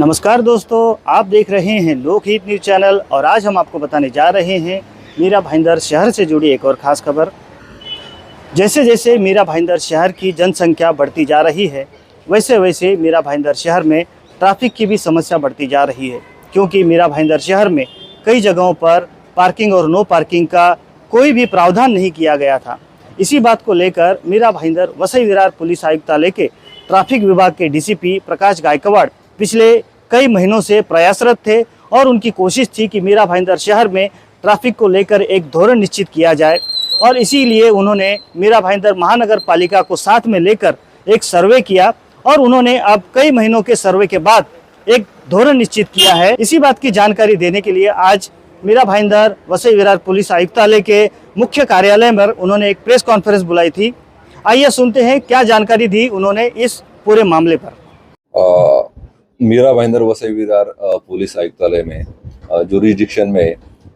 नमस्कार दोस्तों, आप देख रहे हैं लोकहित न्यूज़ चैनल और आज हम आपको बताने जा रहे हैं मीरा भाईंदर शहर से जुड़ी एक और ख़ास खबर। जैसे जैसे मीरा भाईंदर शहर की जनसंख्या बढ़ती जा रही है, वैसे वैसे मीरा भाईंदर शहर में ट्रैफिक की भी समस्या बढ़ती जा रही है, क्योंकि मीरा भाईंदर शहर में कई जगहों पर पार्किंग और नो पार्किंग का कोई भी प्रावधान नहीं किया गया था। इसी बात को लेकर मीरा भाईंदर वसई विरार पुलिस आयुक्तालय के ट्रैफिक विभाग के डीसीपी प्रकाश गायकवाड़ पिछले कई महीनों से प्रयासरत थे और उनकी कोशिश थी कि मीरा भाईंदर शहर में ट्रैफिक को लेकर एक धोरण निश्चित किया जाए और इसीलिए उन्होंने मीरा भाईंदर महानगर पालिका को साथ में लेकर एक सर्वे किया और उन्होंने अब कई महीनों के सर्वे के बाद एक धोरण निश्चित किया है। इसी बात की जानकारी देने के लिए आज मीरा भाईंदर वसई विरार पुलिस आयुक्तालय के मुख्य कार्यालय में उन्होंने एक प्रेस कॉन्फ्रेंस बुलाई थी। आइए सुनते हैं क्या जानकारी दी उन्होंने इस पूरे मामले पर। मीरा भाईंदर वसई विरार पुलिस आयुक्तालय में जुरिडिक्शन में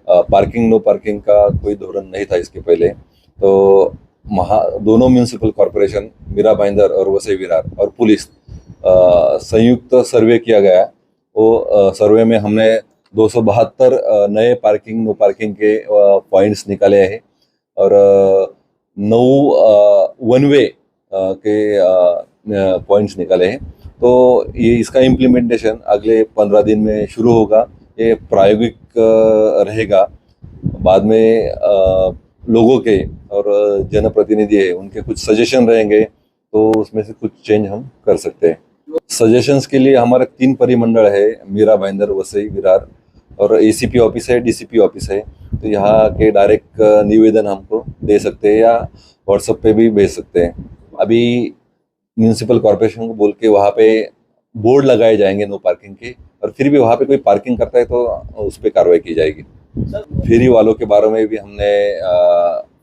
पार्किंग नो पार्किंग का कोई धोरण नहीं था इसके पहले। तो दोनों म्यूनिसिपल कॉरपोरेशन मीरा भाईंदर और वसई विरार और पुलिस संयुक्त सर्वे किया गया। वो सर्वे में हमने 272 नए पार्किंग नो पार्किंग के पॉइंट्स निकाले हैं और 9 वन वे के पॉइंट्स निकाले हैं। तो ये इसका इम्प्लीमेंटेशन अगले 15 दिन में शुरू होगा। ये प्रायोगिक रहेगा। बाद में लोगों के और जनप्रतिनिधि है उनके कुछ सजेशन रहेंगे, तो उसमें से कुछ चेंज हम कर सकते हैं। सजेशंस के लिए हमारा 3 परिमंडल है, मीरा भाईंदर वसई विरार और एसीपी ऑफिस है, डीसीपी ऑफिस है। तो यहाँ के डायरेक्ट निवेदन हमको दे सकते हैं या व्हाट्सएप पे भी भेज सकते हैं। अभी म्यूनिसिपल कॉर्पोरेशन को बोल के वहाँ पे बोर्ड लगाए जाएंगे नो पार्किंग के, और फिर भी वहाँ पे कोई पार्किंग करता है तो उस पर कार्रवाई की जाएगी। फेरी वालों के बारे में भी हमने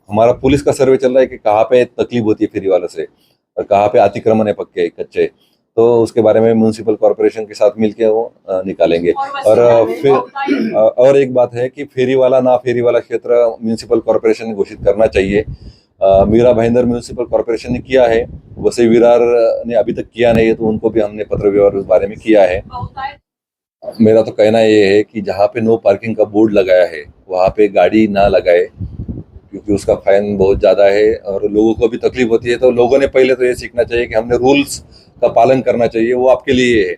हमारा पुलिस का सर्वे चल रहा है कि कहाँ पे तकलीफ होती है फेरी वालों से और कहाँ पे अतिक्रमण है पक्के कच्चे, तो उसके बारे में म्यूनिसिपल कॉर्पोरेशन के साथ मिलके वो निकालेंगे। और फिर और एक बात है कि फेरी वाला ना फेरी वाला क्षेत्र म्यूनिसिपल कॉर्पोरेशन ने घोषित करना चाहिए। मीरा भाईंदर म्यूनिसिपल कॉर्पोरेशन ने किया है, वसई विरार ने अभी तक किया नहीं है, तो उनको भी हमने पत्र व्यवहार उस बारे में किया है। मेरा तो कहना ये है कि जहाँ पे नो पार्किंग का बोर्ड लगाया है वहाँ पे गाड़ी ना लगाए, क्योंकि उसका फाइन बहुत ज़्यादा है और लोगों को भी तकलीफ होती है। तो लोगों ने पहले तो ये सीखना चाहिए कि हमने रूल्स का पालन करना चाहिए, वो आपके लिए है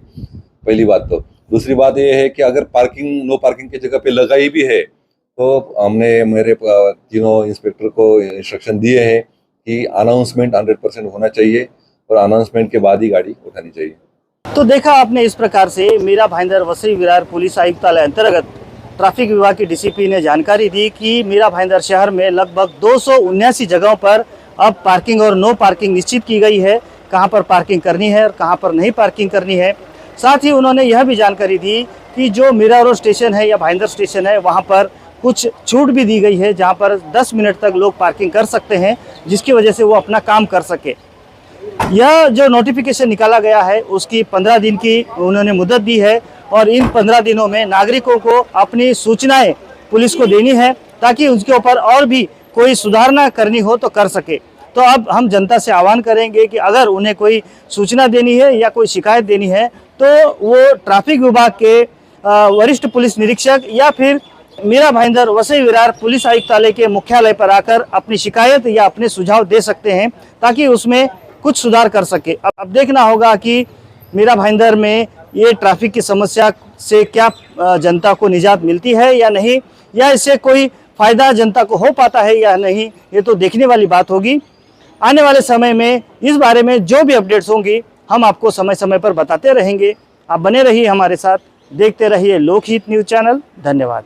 पहली बात। तो दूसरी बात ये है कि अगर पार्किंग नो पार्किंग की जगह पे लगाई भी है तो हमने मेरे तीनों इंस्पेक्टर को इंस्ट्रक्शन दिए हैं कि अनाउंसमेंट 100% होना चाहिए और अनाउंसमेंट के बाद ही गाड़ी उठानी चाहिए। तो देखा आपने, इस प्रकार से मीरा भाईंदर वसई विरार पुलिस आयुक्तालय अंतर्गत ट्रैफिक विभाग के डीसीपी ने जानकारी दी कि मीरा भाईंदर शहर में लगभग 279 जगहों पर अब पार्किंग और नो पार्किंग निश्चित की गई है, कहां पर पार्किंग करनी है और कहां पर नहीं पार्किंग करनी है। साथ ही उन्होंने यह भी जानकारी दी कि जो मीरा रोड स्टेशन है या भाईंदर स्टेशन है वहाँ पर कुछ छूट भी दी गई है, जहाँ पर 10 मिनट तक लोग पार्किंग कर सकते हैं, जिसकी वजह से वो अपना काम कर सके। यह जो नोटिफिकेशन निकाला गया है उसकी 15 दिन की उन्होंने मुद्दत दी है और इन 15 दिनों में नागरिकों को अपनी सूचनाएं पुलिस को देनी है ताकि उसके ऊपर और भी कोई सुधारना करनी हो तो कर सके। तो अब हम जनता से आह्वान करेंगे कि अगर उन्हें कोई सूचना देनी है या कोई शिकायत देनी है तो वो ट्रैफिक विभाग के वरिष्ठ पुलिस निरीक्षक या फिर मीरा भाईंदर वसई विरार पुलिस आयुक्तालय के मुख्यालय पर आकर अपनी शिकायत या अपने सुझाव दे सकते हैं ताकि उसमें कुछ सुधार कर सके। अब देखना होगा कि मीरा भाईंदर में ये ट्रैफिक की समस्या से क्या जनता को निजात मिलती है या नहीं, या इससे कोई फायदा जनता को हो पाता है या नहीं, ये तो देखने वाली बात होगी। आने वाले समय में इस बारे में जो भी अपडेट्स होंगी हम आपको समय समय पर बताते रहेंगे। आप बने रहिए हमारे साथ, देखते रहिए लोकहित न्यूज़ चैनल। धन्यवाद।